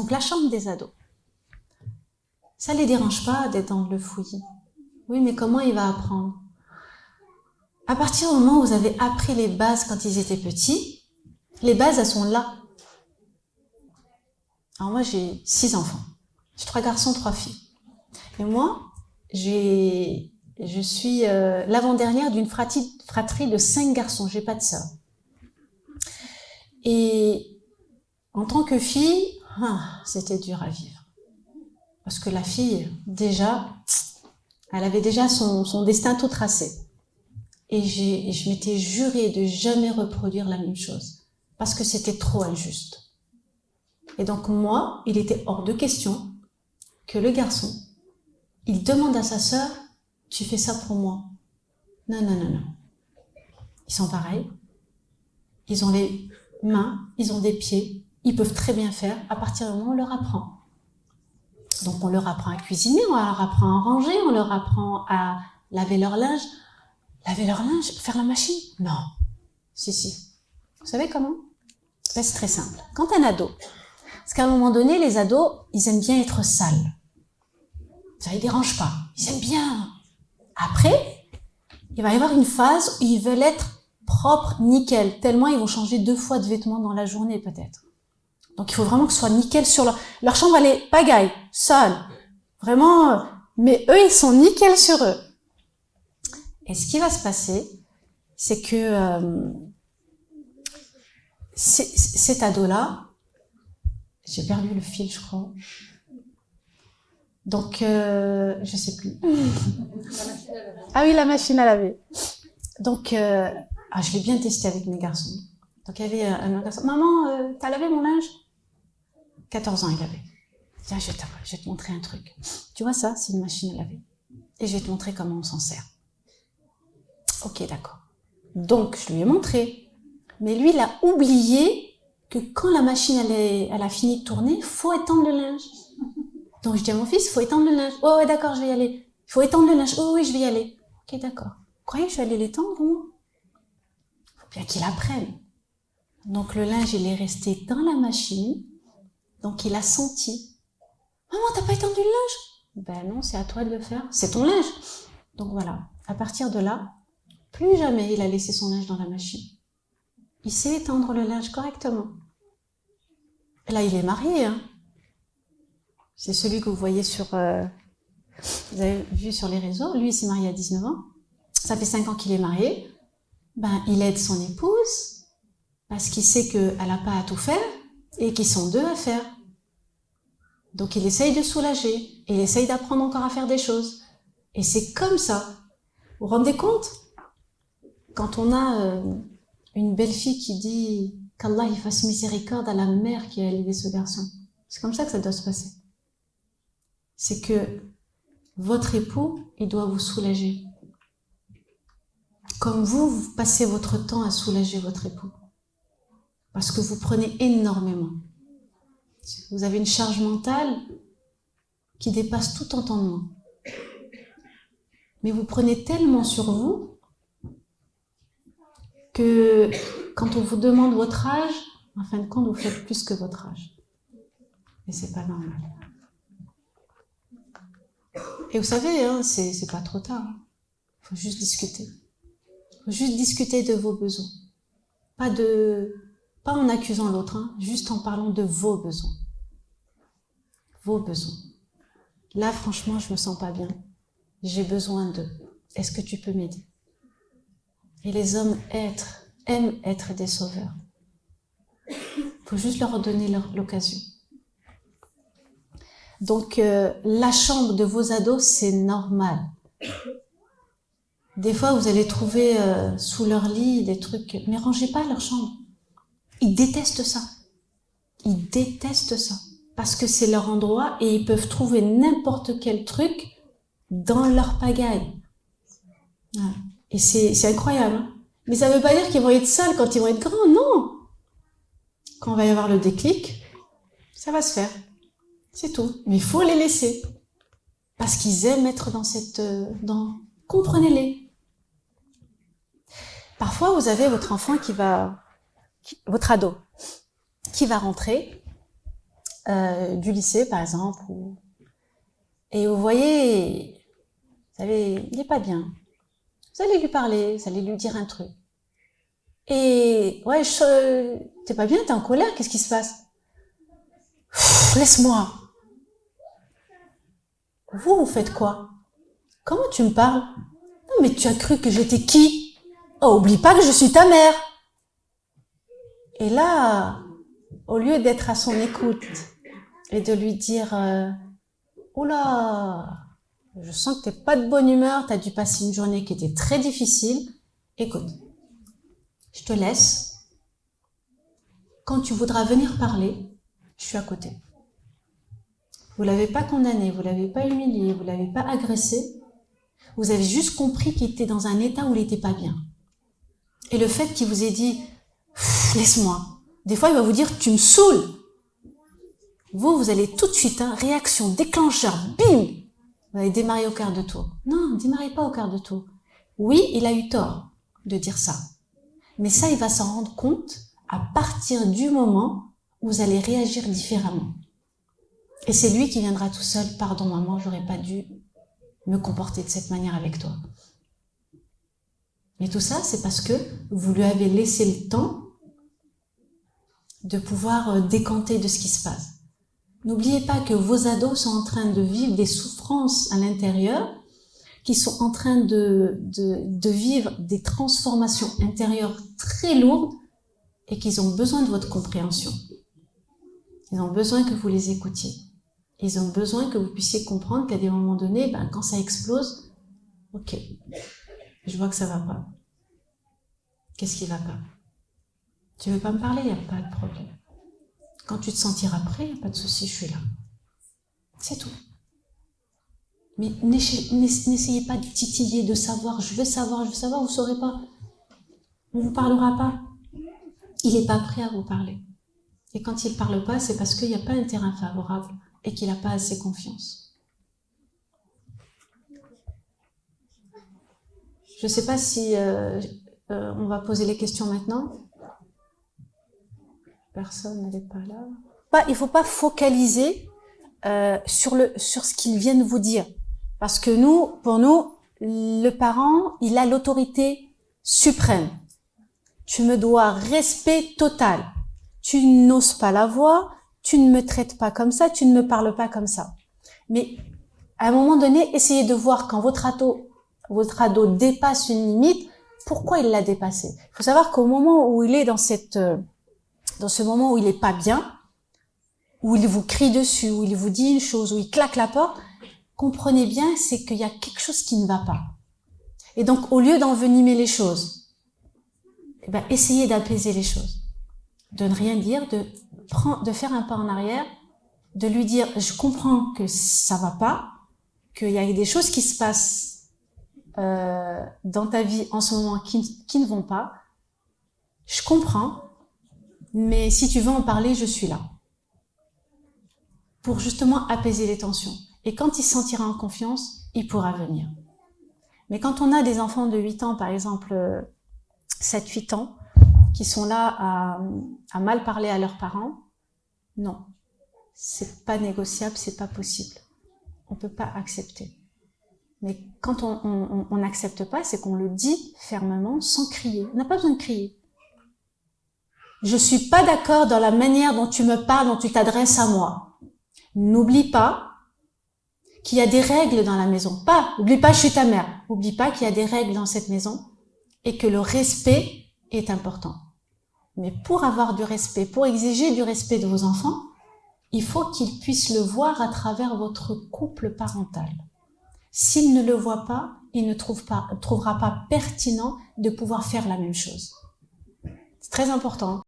Donc la chambre des ados. Ça les dérange pas d'être dans le fouillis. Oui, mais comment il va apprendre? À partir du moment où vous avez appris les bases quand ils étaient petits, les bases, elles sont là. Alors moi, j'ai 6 enfants. J'ai 3 garçons, 3 filles. Et moi, je suis l'avant-dernière d'une fratrie de 5 garçons. J'ai pas de sœur. Et en tant que fille, c'était dur à vivre. Parce que la fille, déjà, elle avait déjà son destin tout tracé. Et je m'étais jurée de jamais reproduire la même chose. Parce que c'était trop injuste. Et donc moi, il était hors de question que le garçon, il demande à sa sœur, tu fais ça pour moi. Non, non, non, non. Ils sont pareils. Ils ont les mains, ils ont des pieds. Ils peuvent très bien faire à partir du moment où on leur apprend. Donc on leur apprend à cuisiner, on leur apprend à ranger, on leur apprend à laver leur linge. Laver leur linge, faire la machine? Non. Si. Vous savez comment? Ben, c'est très simple. Quand un ado, parce qu'à un moment donné, les ados, ils aiment bien être sales. Ça les dérange pas. Ils aiment bien. Après, il va y avoir une phase où ils veulent être propres, nickel. Tellement ils vont changer 2 fois de vêtements dans la journée, peut-être. Donc il faut vraiment que ce soit nickel sur leur chambre, elle est pagaille, sale. Vraiment, mais eux, ils sont nickel sur eux. Et ce qui va se passer, c'est que cet ado-là, j'ai perdu le fil, je crois. Donc, je sais plus. Ah oui, la machine à laver. Donc, je l'ai bien testé avec mes garçons. Donc, il y avait un garçon. Maman, t'as lavé mon linge? 14 ans, il avait. Tiens, je vais te montrer un truc. Tu vois ça, c'est une machine à laver. Et je vais te montrer comment on s'en sert. Ok, d'accord. Donc, je lui ai montré. Mais lui, il a oublié que quand la machine elle a fini de tourner, il faut étendre le linge. Donc, je dis à mon fils, il faut étendre le linge. Oh, ouais, d'accord, je vais y aller. Il faut étendre le linge. Oh, oui, je vais y aller. Ok, d'accord. Vous croyez que je vais aller l'étendre, moi? Il faut bien qu'il apprenne. Donc, le linge, il est resté dans la machine. Donc, il a senti. Maman, t'as pas étendu le linge? Ben non, c'est à toi de le faire. C'est ton linge. Donc, voilà. À partir de là, plus jamais il a laissé son linge dans la machine. Il sait étendre le linge correctement. Et là, il est marié, hein. C'est celui que vous voyez vous avez vu sur les réseaux. Lui, il s'est marié à 19 ans. Ça fait 5 ans qu'il est marié. Ben, il aide son épouse parce qu'il sait qu'elle n'a pas à tout faire et qu'ils sont 2 à faire. Donc, il essaye de soulager et il essaye d'apprendre encore à faire des choses. Et c'est comme ça. Vous vous rendez compte? Quand on a une belle-fille qui dit qu'Allah il fasse miséricorde à la mère qui a élevé ce garçon. C'est comme ça que ça doit se passer. C'est que votre époux, il doit vous soulager. Comme vous passez votre temps à soulager votre époux. Parce que vous prenez énormément. Vous avez une charge mentale qui dépasse tout entendement. Mais vous prenez tellement sur vous que quand on vous demande votre âge, en fin de compte, vous faites plus que votre âge. Et c'est pas normal. Et vous savez, hein, c'est pas trop tard. Il faut juste discuter. Il faut juste discuter de vos besoins. Pas en accusant l'autre, hein, juste en parlant de vos besoins. Vos besoins. Là, franchement, je me sens pas bien. J'ai besoin d'eux. Est-ce que tu peux m'aider? Et les hommes aiment être des sauveurs. Il faut juste leur donner l'occasion. Donc, la chambre de vos ados, c'est normal. Des fois, vous allez trouver sous leur lit des trucs... Mais rangez pas leur chambre. Ils détestent ça. Ils détestent ça. Parce que c'est leur endroit et ils peuvent trouver n'importe quel truc dans leur pagaille. Voilà. Et c'est incroyable. Hein. Mais ça veut pas dire qu'ils vont être sales quand ils vont être grands, non. Quand il va y avoir le déclic, ça va se faire. C'est tout. Mais il faut les laisser. Parce qu'ils aiment être comprenez-les. Parfois, vous avez votre enfant votre ado, qui va rentrer du lycée, par exemple, et vous voyez, vous savez, il n'est pas bien. Vous allez lui parler, vous allez lui dire un truc. Et ouais, t'es pas bien, t'es en colère, qu'est-ce qui se passe? Laisse-moi. Vous faites quoi? Comment tu me parles? Non, mais tu as cru que j'étais qui? Oh, oublie pas que je suis ta mère. Et là, au lieu d'être à son écoute et de lui dire oula, je sens que t'es pas de bonne humeur, t'as dû passer une journée qui était très difficile. Écoute, je te laisse. Quand tu voudras venir parler, je suis à côté. Vous l'avez pas condamné, vous l'avez pas humilié, vous l'avez pas agressé. Vous avez juste compris qu'il était dans un état où il était pas bien. Et le fait qu'il vous ait dit laisse-moi. Des fois, il va vous dire tu me saoules. Vous allez tout de suite, réaction, déclencheur, bim. Vous allez démarrer au quart de tour. Non, ne démarrez pas au quart de tour. Oui, il a eu tort de dire ça. Mais ça, il va s'en rendre compte à partir du moment où vous allez réagir différemment. Et c'est lui qui viendra tout seul. Pardon maman, j'aurais pas dû me comporter de cette manière avec toi. Mais tout ça, c'est parce que vous lui avez laissé le temps de pouvoir décanter de ce qui se passe. N'oubliez pas que vos ados sont en train de vivre des souffrances à l'intérieur, qui sont en train de vivre des transformations intérieures très lourdes et qu'ils ont besoin de votre compréhension. Ils ont besoin que vous les écoutiez. Ils ont besoin que vous puissiez comprendre qu'à des moments donnés, quand ça explose, ok, je vois que ça va pas. Qu'est-ce qui va pas? Tu veux pas me parler? Il n'y a pas de problème. Quand tu te sentiras prêt, il n'y a pas de souci, je suis là. C'est tout. Mais n'essayez pas de titiller, de savoir, je veux savoir, vous ne saurez pas. On ne vous parlera pas. Il n'est pas prêt à vous parler. Et quand il ne parle pas, c'est parce qu'il n'y a pas un terrain favorable et qu'il n'a pas assez confiance. Je ne sais pas si on va poser les questions maintenant. Personne n'allait pas là. Il ne faut pas focaliser sur ce qu'ils viennent vous dire. Parce que pour nous, le parent, il a l'autorité suprême. Tu me dois respect total. Tu n'oses pas la voir, tu ne me traites pas comme ça, tu ne me parles pas comme ça. Mais à un moment donné, essayez de voir quand votre ado dépasse une limite, pourquoi il l'a dépassée. Il faut savoir qu'au moment où il est dans ce moment où il est pas bien, où il vous crie dessus, où il vous dit une chose, où il claque la porte, comprenez bien, c'est qu'il y a quelque chose qui ne va pas. Et donc, au lieu d'envenimer les choses, essayez d'apaiser les choses. De ne rien dire, de faire un pas en arrière, de lui dire, je comprends que ça va pas, qu'il y a des choses qui se passent dans ta vie en ce moment qui ne vont pas. Je comprends, mais si tu veux en parler, je suis là. Pour justement apaiser les tensions. Et quand il se sentira en confiance, il pourra venir. Mais quand on a des enfants de 8 ans, par exemple 7-8 ans, qui sont là à mal parler à leurs parents, non, c'est pas négociable, c'est pas possible. On peut pas accepter. Mais quand on n'accepte pas, c'est qu'on le dit fermement, sans crier. On n'a pas besoin de crier. Je suis pas d'accord dans la manière dont tu me parles, dont tu t'adresses à moi. N'oublie pas qu'il y a des règles dans la maison. N'oublie pas, je suis ta mère. N'oublie pas qu'il y a des règles dans cette maison et que le respect est important. Mais pour avoir du respect, pour exiger du respect de vos enfants, il faut qu'ils puissent le voir à travers votre couple parental. S'il ne le voit pas, il ne trouvera pas pertinent de pouvoir faire la même chose. C'est très important.